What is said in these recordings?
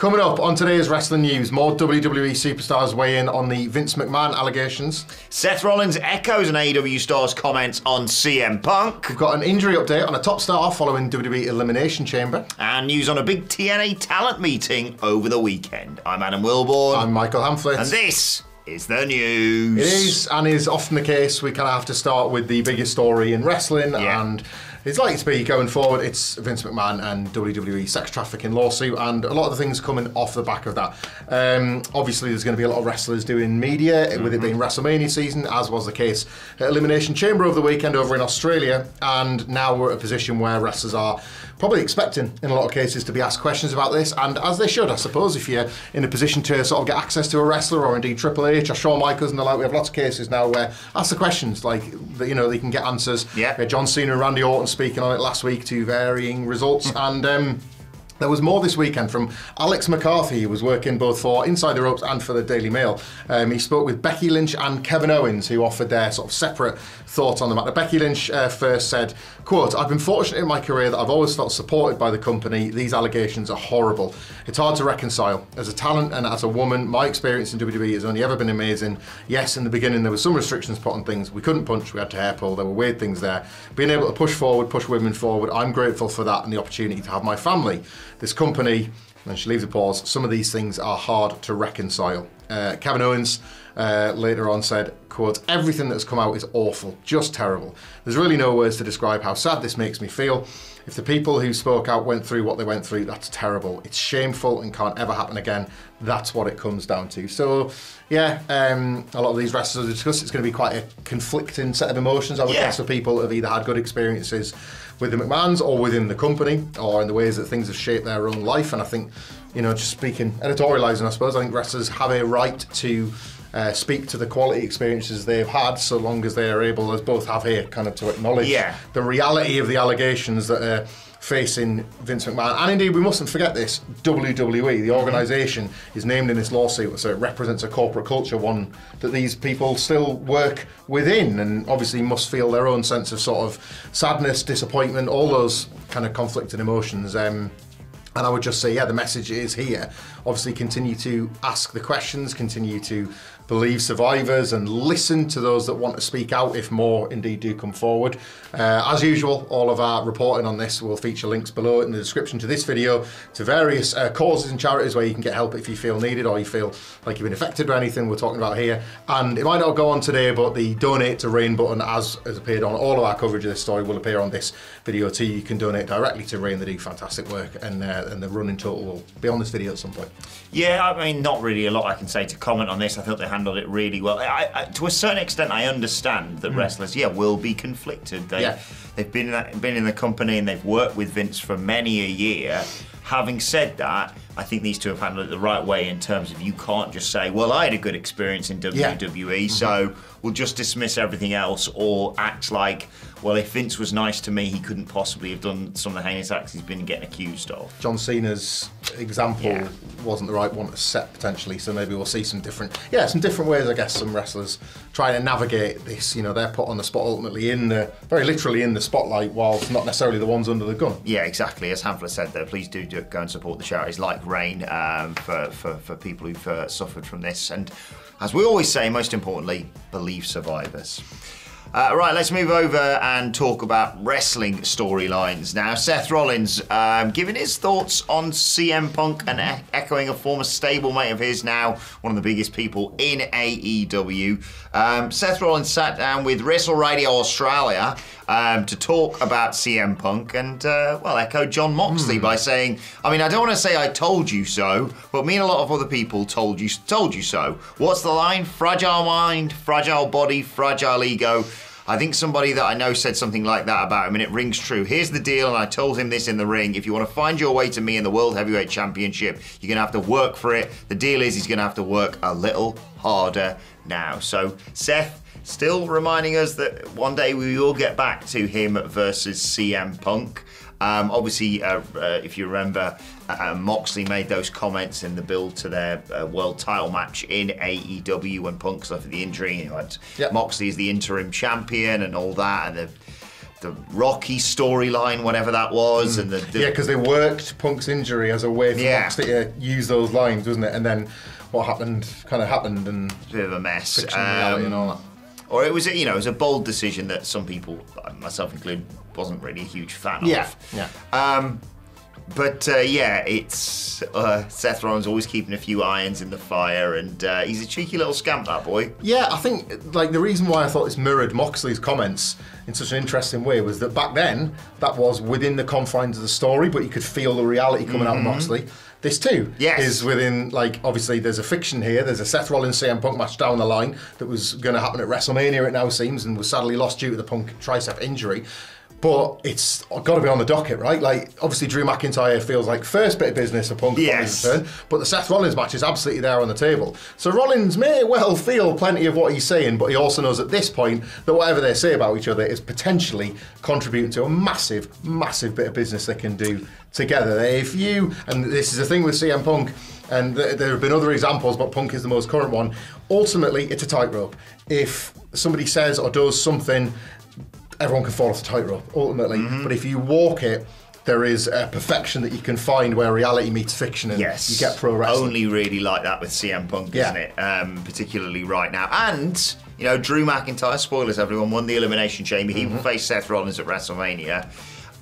Coming up on today's wrestling news, more WWE superstars weigh in on the Vince McMahon allegations. Seth Rollins echoes an AEW star's comments on CM Punk. We've got an injury update on a top star following WWE Elimination Chamber. And news on a big TNA talent meeting over the weekend. I'm Adam Wilborn. I'm Michael Hamflett. And this is the news. It is, and is often the case, we kind of have to start with the biggest story in wrestling, and it's likely to be going forward. It's Vince McMahon and WWE sex trafficking lawsuit, and a lot of the things coming off the back of that. Obviously, there's going to be a lot of wrestlers doing media, with it being WrestleMania season, as was the case at Elimination Chamber over the weekend over in Australia, and now we're at a position where wrestlers are probably expecting, in a lot of cases, to be asked questions about this, and as they should, I suppose, if you're in a position to sort of get access to a wrestler, or indeed Triple H or Shawn Michaels and the like. We have lots of cases now where ask the questions, like, you know, they can get answers. Yeah. John Cena and Randy Orton speaking on it last week to varying results, and there was more this weekend from Alex McCarthy, who was working both for Inside the Ropes and for the Daily Mail. He spoke with Becky Lynch and Kevin Owens, who offered their sort of separate thoughts on the matter. Becky Lynch first said, quote, "I've been fortunate in my career that I've always felt supported by the company. These allegations are horrible. It's hard to reconcile. As a talent and as a woman, my experience in WWE has only ever been amazing. Yes, in the beginning there were some restrictions put on things. We couldn't punch, we had to hair pull, there were weird things there. Being able to push forward, push women forward, I'm grateful for that and the opportunity to have my family. This company," and she leaves a pause, "some of these things are hard to reconcile." Kevin Owens later on said, quote, "Everything that's come out is awful, just terrible. There's really no words to describe how sad this makes me feel. If the people who spoke out went through what they went through, that's terrible. It's shameful and can't ever happen again. That's what it comes down to." So, yeah, a lot of these wrestlers discuss it's going to be quite a conflicting set of emotions, I would guess, for people who have either had good experiences with the McMahons or within the company, or in the ways that things have shaped their own life. And I think, you know, just speaking, editorialising, I suppose, I think wrestlers have a right to speak to the quality experiences they've had, so long as they are able, as both have here, kind of to acknowledge the reality of the allegations that are facing Vince McMahon. And indeed, we mustn't forget this, WWE, the organisation, is named in this lawsuit, so it represents a corporate culture, one that these people still work within, and obviously must feel their own sense of sort of sadness, disappointment, all those kind of conflicting emotions. And I would just say, yeah, the message is here. Obviously, continue to ask the questions, continue to believe survivors, and listen to those that want to speak out if more indeed do come forward. As usual, all of our reporting on this will feature links below in the description to this video to various causes and charities where you can get help if you feel needed or you feel like you've been affected by anything we're talking about here. And it might not go on today, but the donate to Rain button, as has appeared on all of our coverage of this story, will appear on this video too. You can donate directly to Rain. They do fantastic work, and the running total will be on this video at some point. Yeah, I mean, not really a lot I can say to comment on this. I thought they handled it really well. To a certain extent, I understand that wrestlers, will be conflicted. They've been in the company and they've worked with Vince for many a year. Having said that, I think these two have handled it the right way in terms of you can't just say, well, I had a good experience in WWE, so we'll just dismiss everything else, or act like, well, if Vince was nice to me, he couldn't possibly have done some of the heinous acts he's been getting accused of. John Cena's example wasn't the right one to set, potentially, so maybe we'll see some different ways, I guess, some wrestlers trying to navigate this. You know, they're put on the spot ultimately very literally in the spotlight, whilst not necessarily the ones under the gun. Yeah, exactly. As Hamflett said there, please do go and support the charities like Rain for people who've suffered from this. And as we always say, most importantly, believe survivors. Right, let's move over and talk about wrestling storylines now. Seth Rollins giving his thoughts on CM Punk and echoing a former stablemate of his, now one of the biggest people in AEW. Seth Rollins sat down with Wrestle Radio Australia to talk about CM Punk and, echoed John Moxley by saying, I mean, I don't want to say I told you so, but me and a lot of other people told you so. What's the line? Fragile mind, fragile body, fragile ego. I think somebody that I know said something like that about him, and it rings true. Here's the deal, and I told him this in the ring. If you want to find your way to me in the World Heavyweight Championship, you're going to have to work for it. The deal is he's going to have to work a little harder now. So Seth still reminding us that one day we will get back to him versus CM Punk. Obviously, if you remember, Moxley made those comments in the build to their world title match in AEW when Punk suffered the injury. You had Moxley as the interim champion and all that, and Rocky storyline, whatever that was, and yeah, because they worked Punk's injury as a way for Moxley to use those lines, wasn't it? And then what happened kind of happened, and a bit of a mess. Fiction, reality, and all that. Or it was, it was a bold decision that some people, myself included, wasn't really a huge fan of. Yeah. But it's Seth Rollins always keeping a few irons in the fire, and he's a cheeky little scamp, that boy. Yeah, I think the reason why I thought this mirrored Moxley's comments in such an interesting way was that back then that was within the confines of the story, but you could feel the reality coming out of Moxley. This too is within, obviously there's a fiction here. There's a Seth Rollins CM Punk match down the line that was going to happen at WrestleMania, it now seems, and was sadly lost due to the Punk tricep injury. But it's got to be on the docket, right? Obviously Drew McIntyre feels like first bit of business for Punk upon his return, but the Seth Rollins match is absolutely there on the table. So Rollins may well feel plenty of what he's saying, but he also knows at this point that whatever they say about each other is potentially contributing to a massive, massive bit of business they can do together. And this is the thing with CM Punk, and there have been other examples, but Punk is the most current one. Ultimately, it's a tightrope. If somebody says or does something, everyone can fall off the tightrope, ultimately. But if you walk it, there is a perfection that you can find where reality meets fiction, and you get pro wrestling. Only really like that with CM Punk, isn't it? Particularly right now. And, Drew McIntyre, spoilers everyone, won the Elimination Chamber. He will face Seth Rollins at WrestleMania.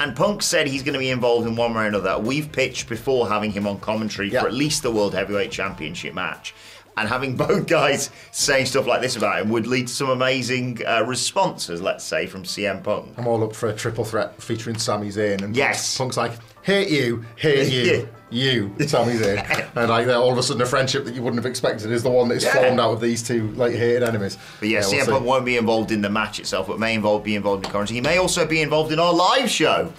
And Punk said he's going to be involved in one way or another. We've pitched before having him on commentary for at least the World Heavyweight Championship match. And having both guys saying stuff like this about him would lead to some amazing responses, let's say, from CM Punk. I'm all up for a triple threat featuring Sami Zayn. And Punk's like, hate you, you, Sami Zayn. And all of a sudden a friendship that you wouldn't have expected is the one that is formed out of these two hated enemies. But CM Punk won't be involved in the match itself, but may be involved in commentary. He may also be involved in our live show.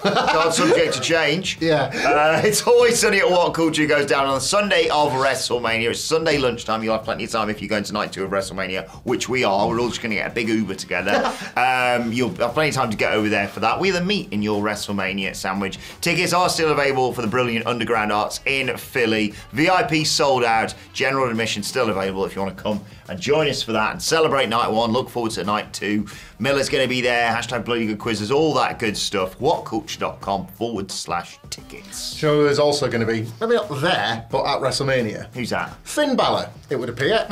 Subject to change. It's Always Sunny at WhatCulture goes down on the Sunday of WrestleMania. It's Sunday lunchtime. You'll have plenty of time if you're going to night 2 of WrestleMania, which we are. We're all just going to get a big Uber together. You'll have plenty of time to get over there for that. We're the meat in your WrestleMania sandwich. Tickets are still available for the brilliant Underground Arts in Philly. VIP sold out. General admission still available if you want to come and join us for that and celebrate night 1. Look forward to night 2. Miller's going to be there. # bloody good quizzes. All that good stuff. WhatCulture.com/tickets. So there's also going to be, maybe not there, but at WrestleMania. Who's that? Finn Balor, it would appear.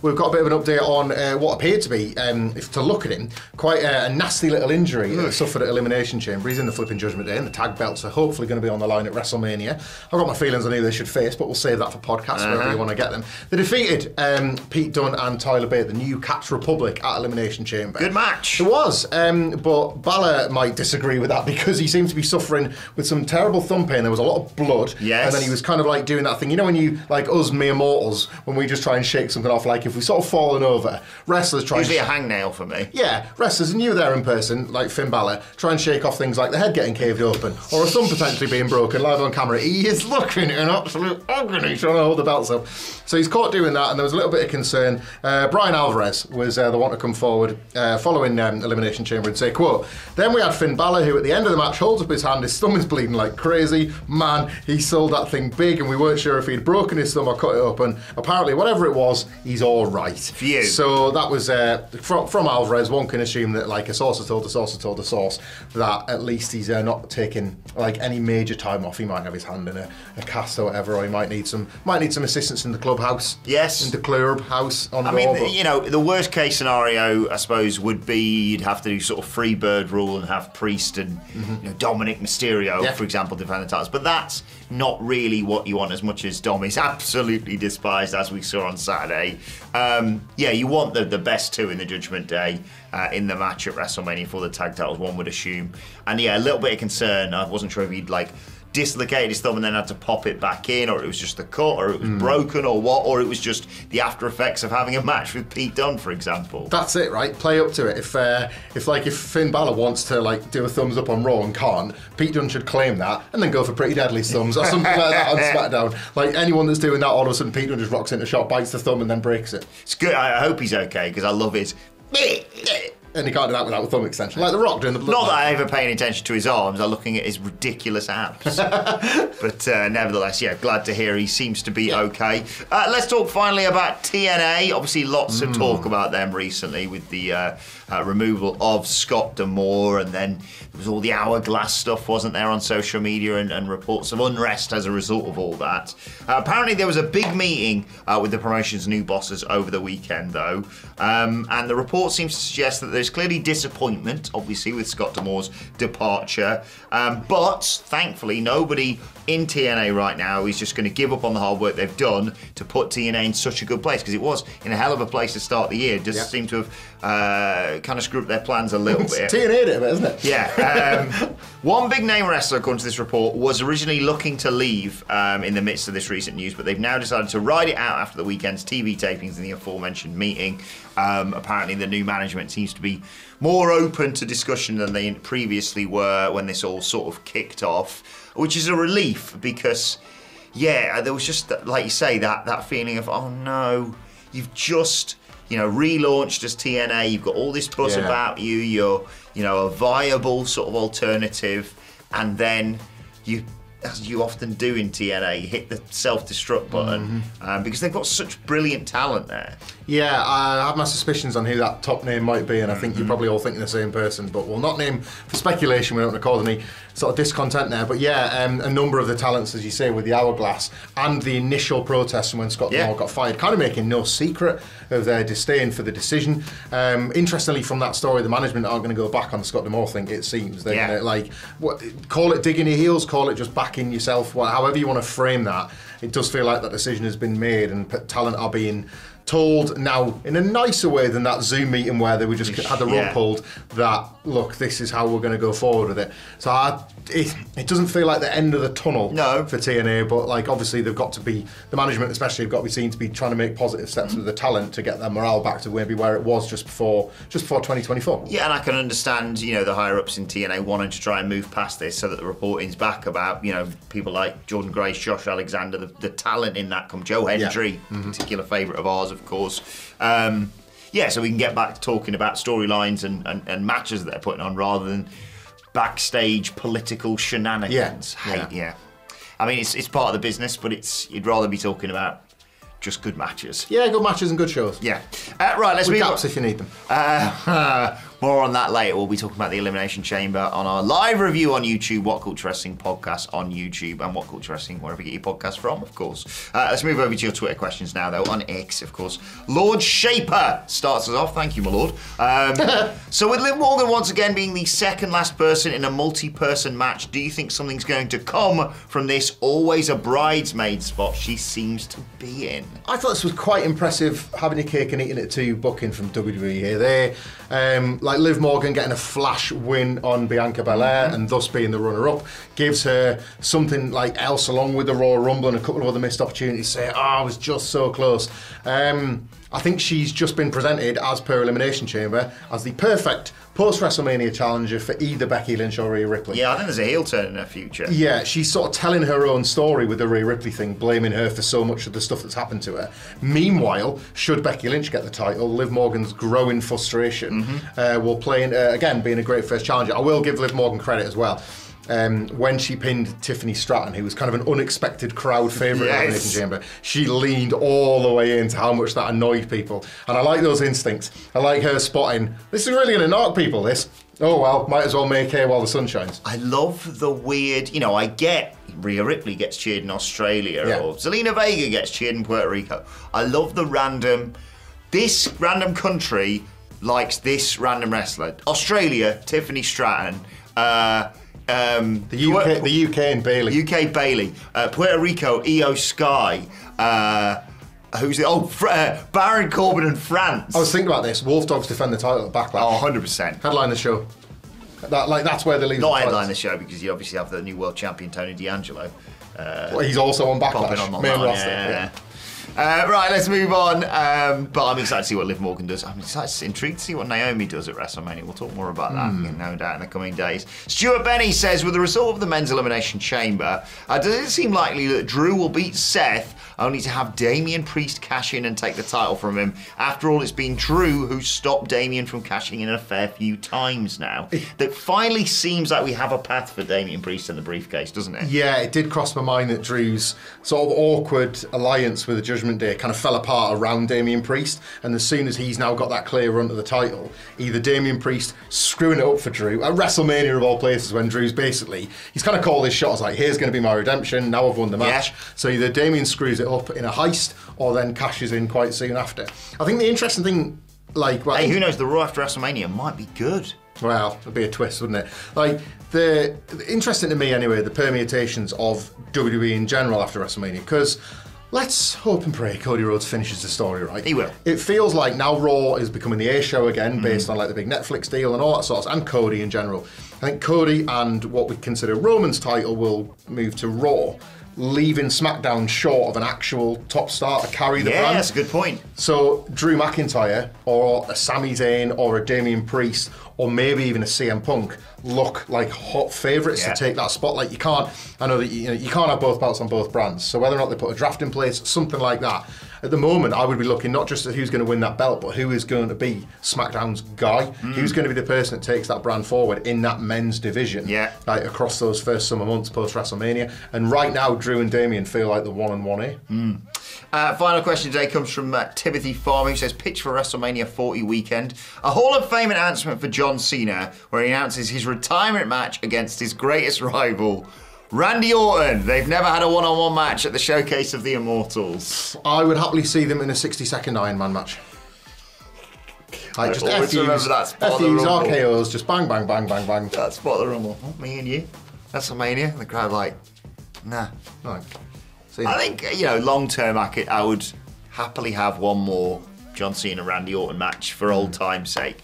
We've got a bit of an update on what appeared to be, if to look at him, quite a nasty little injury suffered at Elimination Chamber. He's in the flipping Judgment Day, and the tag belts are hopefully going to be on the line at WrestleMania. I've got my feelings on who they should face, but we'll save that for podcasts wherever you want to get them. They defeated Pete Dunne and Tyler Bate, the new Cats Republic, at Elimination Chamber. Good match. It was, but Balor might disagree with that because he seemed to be suffering with some terrible thumb pain. There was a lot of blood, and then he was kind of doing that thing. You know when you, us mere mortals, when we just try and shake something off, if we've sort of fallen over, wrestlers try usually a hangnail for me. Yeah, wrestlers, and you were there in person, like Finn Balor, try and shake off things like the head getting caved open, or a thumb potentially being broken live on camera. He is looking in absolute agony trying to hold the belts up. So he's caught doing that, and there was a little bit of concern. Brian Alvarez was the one to come forward following Elimination Chamber and say, quote, "Then we had Finn Balor, who at the end of the match holds up his hand, his thumb is bleeding like crazy. Man, he sold that thing big, and we weren't sure if he'd broken his thumb or cut it open. Apparently, whatever it was, he's all right." Phew. So that was from Alvarez. One can assume that a source has told a source has told a source that at least he's not taking any major time off. He might have his hand in a cast or whatever, or he might need some assistance in the clubhouse. Yes, in the clubhouse. On the worst case scenario, I suppose, would be you'd have to do sort of free bird rule and have Priest and Dominic Mysterio, for example, defend the titles. But that's not really what you want, as much as Dom is absolutely despised, as we saw on Saturday. You want the best two in the Judgment Day in the match at WrestleMania for the tag titles, one would assume. And a little bit of concern. I wasn't sure if he'd dislocated his thumb and then had to pop it back in, or it was just the cut, or it was broken, or what, or it was just the after effects of having a match with Pete Dunne, for example. That's it, right? Play up to it. If Finn Balor wants to do a thumbs up on Raw and can't, Pete Dunne should claim that and then go for Pretty Deadly's thumbs or something like that on SmackDown. Anyone that's doing that, all of a sudden Pete Dunne just rocks into shot, bites the thumb and then breaks it. It's good. I hope he's okay, because I love his And you can't do that without a thumb extension. Like The Rock doing the blood. Not that I ever paying attention to his arms, I'm looking at his ridiculous abs. But nevertheless, yeah, glad to hear he seems to be okay. Let's talk finally about TNA. Obviously, lots of talk about them recently with the removal of Scott D'Amore, and then there was all the hourglass stuff, wasn't there, on social media, and reports of unrest as a result of all that. Apparently, there was a big meeting with the promotion's new bosses over the weekend, though, and the report seems to suggest that there's clearly disappointment, obviously, with Scott D'Amore's departure, but thankfully nobody in TNA right now is just going to give up on the hard work they've done to put TNA in such a good place, because it was in a hell of a place to start the year. It just seemed to have kind of screwed up their plans a little bit. TNA did, isn't it? Yeah. One big name wrestler, according to this report, was originally looking to leave in the midst of this recent news, but they've now decided to ride it out after the weekend's TV tapings and the aforementioned meeting. Apparently the new management seems to be more open to discussion than they previously were when this all sort of kicked off, which is a relief, because there was just, like you say, that feeling of, oh no, you've just relaunched as TNA, you've got all this buzz about you, you're a viable sort of alternative, and then you, as you often do in TNA, hit the self-destruct button, because they've got such brilliant talent there. Yeah, I have my suspicions on who that top name might be, and I think you're probably all thinking the same person, but we'll not name for speculation. We don't want to cause any sort of discontent there. But a number of the talents, as you say, with the hourglass and the initial protests when Scott D'Amore got fired, kind of making no secret of their disdain for the decision. Interestingly, from that story, the management aren't going to go back on the Scott D'Amore thing, it seems. They're going to, call it digging your heels, call it just backing yourself, however you want to frame that. It does feel like that decision has been made, and talent are being told now in a nicer way than that Zoom meeting where they were just had the rug pulled, that look, this is how we're going to go forward with it. So it doesn't feel like the end of the tunnel for TNA, but like obviously they've got to be, the management especially have got to be seen to be trying to make positive steps with the talent to get their morale back to maybe where it was just before 2024. Yeah, and I can understand the higher ups in TNA wanting to try and move past this so that the reporting's back about people like Jordan Grace, Josh Alexander, the talent in that come Joe Hendry, particular favourite of ours, of course. So we can get back to talking about storylines and matches that they're putting on rather than backstage political shenanigans. I mean, it's part of the business, but you'd rather be talking about just good matches. Yeah, good matches and good shows. Yeah. Right, let's move on. Gaps if you need them. More on that later. We'll be talking about the Elimination Chamber on our live review on YouTube, WhatCulture Wrestling podcast on YouTube, and WhatCulture Wrestling wherever you get your podcast from, of course. Let's move over to your Twitter questions now, though, on X, of course. Lord Shaper starts us off. Thank you, my lord. So with Liv Morgan once again being the second last person in a multi-person match, do you think something's going to come from this always a bridesmaid spot she seems to be in? I thought this was quite impressive, having your cake and eating it too, booking from WWE here. They, like Liv Morgan getting a flash win on Bianca Belair and thus being the runner-up, gives her something like else along with the Royal Rumble and a couple of other missed opportunities to say, I was just so close. I think she's just been presented, as per Elimination Chamber, as the perfect post-WrestleMania challenger for either Becky Lynch or Rhea Ripley. Yeah, I think there's a heel turn in her future. Yeah, she's sort of telling her own story with the Rhea Ripley thing, blaming her for so much of the stuff that's happened to her. Meanwhile, should Becky Lynch get the title, Liv Morgan's growing frustration will play in, again, being a great first challenger. I will give Liv Morgan credit as well. When she pinned Tiffany Stratton, who was kind of an unexpected crowd favourite in the Elimination Chamber, she leaned all the way into how much that annoyed people. And I like those instincts. I like her spotting, this is really going to knock people, this. Oh well, might as well make hay while the sun shines. I love the weird, I get Rhea Ripley gets cheered in Australia, or Zelina Vega gets cheered in Puerto Rico. I love this random country likes this random wrestler. Australia, Tiffany Stratton. The UK and Bailey. UK Bailey. Puerto Rico, Io Sky. Who's the Baron Corbin and France. I was thinking about this. Wolf Dogs defend the title at Backlash. Oh, 100%. Headline the show. That's where they leave. Not headline the show, because you obviously have the new world champion Tony D'Angelo. He's also on Backlash. Popping on main roster. Right, let's move on. But I'm excited to see what Liv Morgan does. I'm intrigued to see what Naomi does at WrestleMania. We'll talk more about that, no doubt, in the coming days. Stuart Benny says, with the result of the men's Elimination Chamber, does it seem likely that Drew will beat Seth only to have Damian Priest cash in and take the title from him? After all, it's been Drew who stopped Damian from cashing in a fair few times now. That finally seems like we have a path for Damian Priest in the briefcase, doesn't it? Yeah, it did cross my mind that Drew's sort of awkward alliance with the Judgment Day kind of fell apart around Damian Priest, and as soon as he's now got that clear run to the title, either Damian Priest screwing it up for Drew at WrestleMania of all places, when Drew's basically, he's kind of called his shot as like, here's going to be my redemption, now I've won the match. Yeah. So either Damian screws it up in a heist or then cashes in quite soon after. I think the interesting thing, like, well, hey, who knows, the Raw after WrestleMania might be good. Well, it'd be a twist, wouldn't it? Like, the interesting to me anyway, the permutations of WWE in general after WrestleMania, because let's hope and pray Cody Rhodes finishes the story right. He will. It feels like now Raw is becoming the A show again, based on like the big Netflix deal and all that sort of, and Cody in general. I think Cody and what we consider Roman's title will move to Raw, leaving SmackDown short of an actual top star to carry the brand. Yeah, that's a good point. So Drew McIntyre or a Sami Zayn or a Damian Priest or maybe even a CM Punk look like hot favourites to take that spotlight. You can't, I know that you can't have both belts on both brands, so whether or not they put a draft in place, something like that. At the moment, I would be looking not just at who's going to win that belt, but who is going to be SmackDown's guy, who's going to be the person that takes that brand forward in that men's division, like across those first summer months post-WrestleMania. And right now, Drew and Damian feel like the 1 and 1A. Final question today comes from Timothy Farmer, who says, pitch for WrestleMania 40 weekend. A Hall of Fame announcement for John Cena, where he announces his retirement match against his greatest rival, Randy Orton. They've never had a one-on-one match at the Showcase of the Immortals. I would happily see them in a 60-second Iron Man match. Like just FUs, RKOs, just bang, bang, bang, bang, bang. That spot of the Rumble. Oh, me and you. WrestleMania. And the crowd like, nah. No. I think, long term, I would happily have one more John Cena Randy Orton match for old time's sake.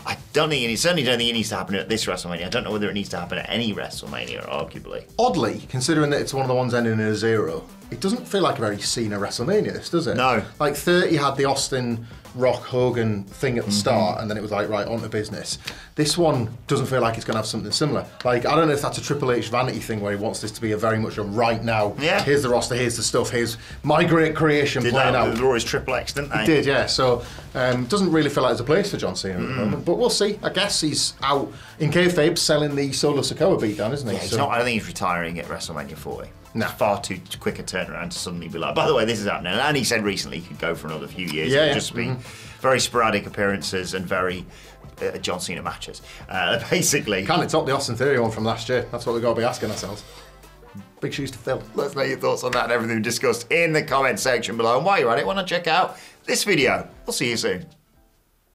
I certainly don't think it needs to happen at this WrestleMania. I don't know whether it needs to happen at any WrestleMania, arguably. Oddly, considering that it's one of the ones ending in a 0, it doesn't feel like a very Cena WrestleMania, this, does it? No. Like 30 had the Austin Rock Hogan thing at the start, and then it was like, right, on to business. This one doesn't feel like it's going to have something similar. Like, I don't know if that's a Triple H vanity thing where he wants this to be a very much a right now, here's the roster, here's the stuff, here's my great creation playing out. Did that with Triple X, didn't they? He did, yeah. So, doesn't really feel like there's a place for John Cena at the moment. But we'll see. I guess he's out in kayfabe selling the Solo Sikoa beatdown, isn't he? Yeah, he's not, I don't think he's retiring at WrestleMania 40. No. It's far too quick a turnaround to suddenly be like, by the way, this is happening. And he said recently he could go for another few years. It would just be very sporadic appearances and very John Cena matches, basically. Can it top the Austin Theory one from last year? That's what we've got to be asking ourselves. Big shoes to fill. Let us know your thoughts on that and everything discussed in the comment section below. And while you're at it, why not check out this video? We'll see you soon.